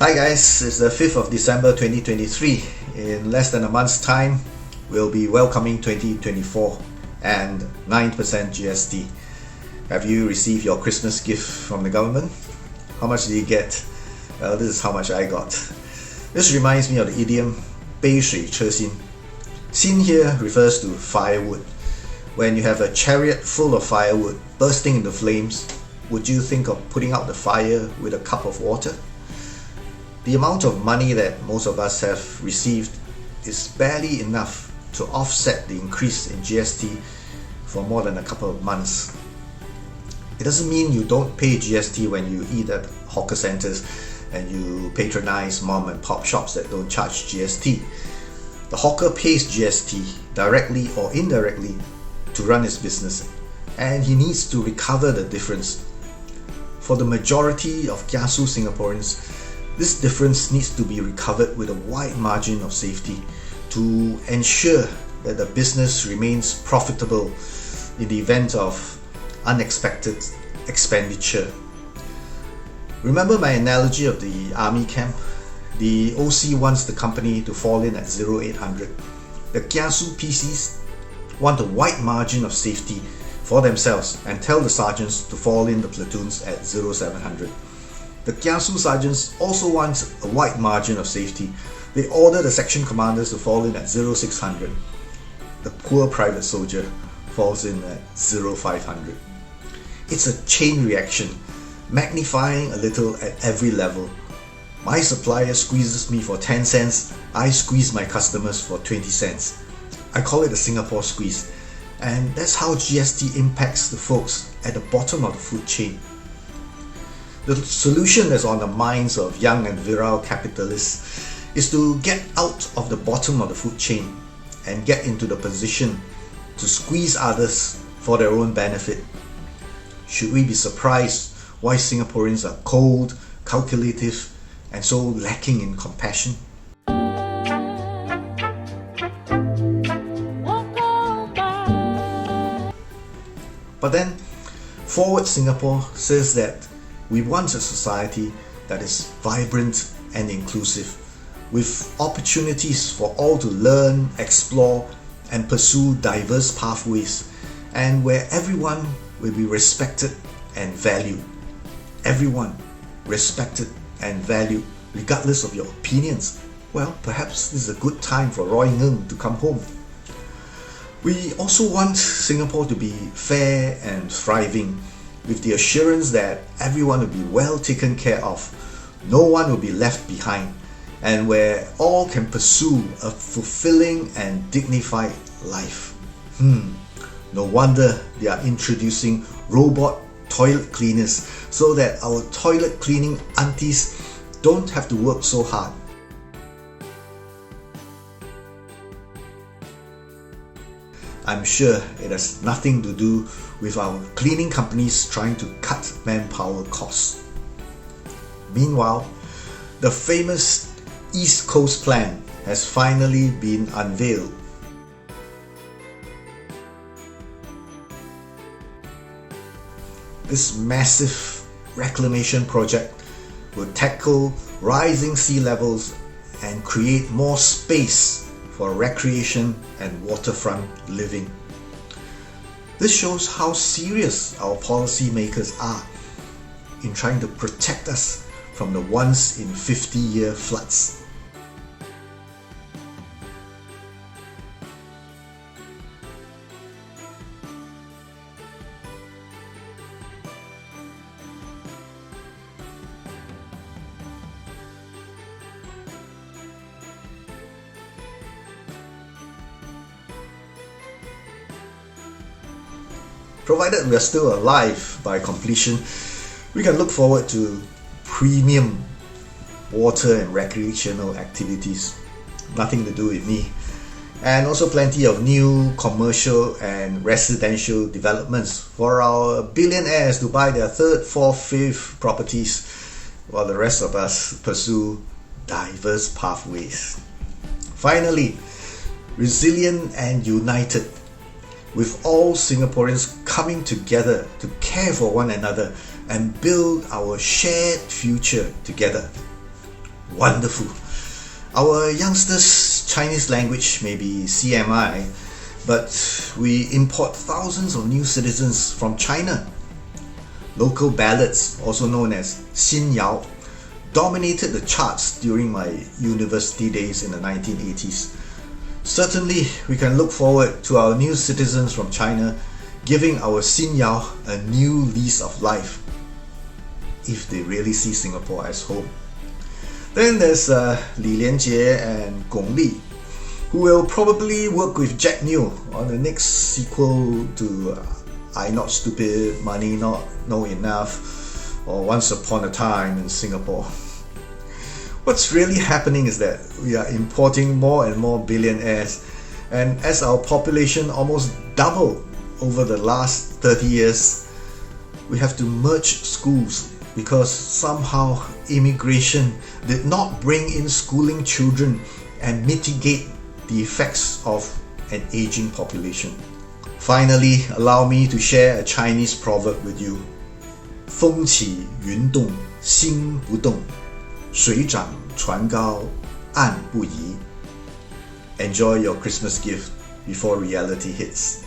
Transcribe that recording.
Hi guys, it's the 5th of December 2023. In less than a month's time, we'll be welcoming 2024 and 9% GST. Have you received your Christmas gift from the government? How much did you get? Well, this is how much I got. This reminds me of the idiom 杯水车薪. Xin here refers to firewood. When you have a chariot full of firewood bursting into flames, would you think of putting out the fire with a cup of water? The amount of money that most of us have received is barely enough to offset the increase in GST for more than a couple of months. It doesn't mean you don't pay GST when you eat at hawker centers and you patronize mom and pop shops that don't charge GST. The hawker pays GST directly or indirectly to run his business, and he needs to recover the difference. For the majority of kiasu Singaporeans, this difference needs to be recovered with a wide margin of safety to ensure that the business remains profitable in the event of unexpected expenditure. Remember my analogy of the army camp? The OC wants the company to fall in at 0800. The kiasu PCs want a wide margin of safety for themselves and tell the sergeants to fall in the platoons at 0700. The kiasu sergeants also want a wide margin of safety. They order the section commanders to fall in at 0600. The poor private soldier falls in at 0500. It's a chain reaction, magnifying a little at every level. My supplier squeezes me for 10 cents, I squeeze my customers for 20 cents. I call it a Singapore squeeze, and that's how GST impacts the folks at the bottom of the food chain. The solution that's on the minds of young and virile capitalists is to get out of the bottom of the food chain and get into the position to squeeze others for their own benefit. Should we be surprised why Singaporeans are cold, calculative, and so lacking in compassion? But then, Forward Singapore says that we want a society that is vibrant and inclusive, with opportunities for all to learn, explore, and pursue diverse pathways, and where everyone will be respected and valued. Everyone respected and valued, regardless of your opinions. Well, perhaps this is a good time for Roy Ng to come home. We also want Singapore to be fair and thriving, with the assurance that everyone will be well taken care of, no one will be left behind, and where all can pursue a fulfilling and dignified life. No wonder they are introducing robot toilet cleaners so that our toilet cleaning aunties don't have to work so hard. I'm sure it has nothing to do with our cleaning companies trying to cut manpower costs. Meanwhile, the famous East Coast Plan has finally been unveiled. This massive reclamation project will tackle rising sea levels and create more space for recreation and waterfront living. This shows how serious our policymakers are in trying to protect us from the once-in-50-year floods. Provided we are still alive by completion, we can look forward to premium water and recreational activities. Nothing to do with me. And also plenty of new commercial and residential developments for our billionaires to buy their third, fourth, fifth properties, while the rest of us pursue diverse pathways. Finally, resilient and united, with all Singaporeans coming together to care for one another and build our shared future together. Wonderful. Our youngsters' Chinese language may be CMI, but we import thousands of new citizens from China. Local ballads, also known as Xinyao, dominated the charts during my university days in the 1980s. Certainly, we can look forward to our new citizens from China giving our Xinyao a new lease of life, if they really see Singapore as home. Then there's Li Lianjie and Gong Li, who will probably work with Jack Neo on the next sequel to I Not Stupid, Money Not Know Enough, or Once Upon a Time in Singapore. What's really happening is that we are importing more and more billionaires, and as our population almost doubled over the last 30 years, we have to merge schools because somehow immigration did not bring in schooling children and mitigate the effects of an aging population. Finally, allow me to share a Chinese proverb with you. 风起云动心不动，水涨船高岸不移. Enjoy your Christmas gift before reality hits.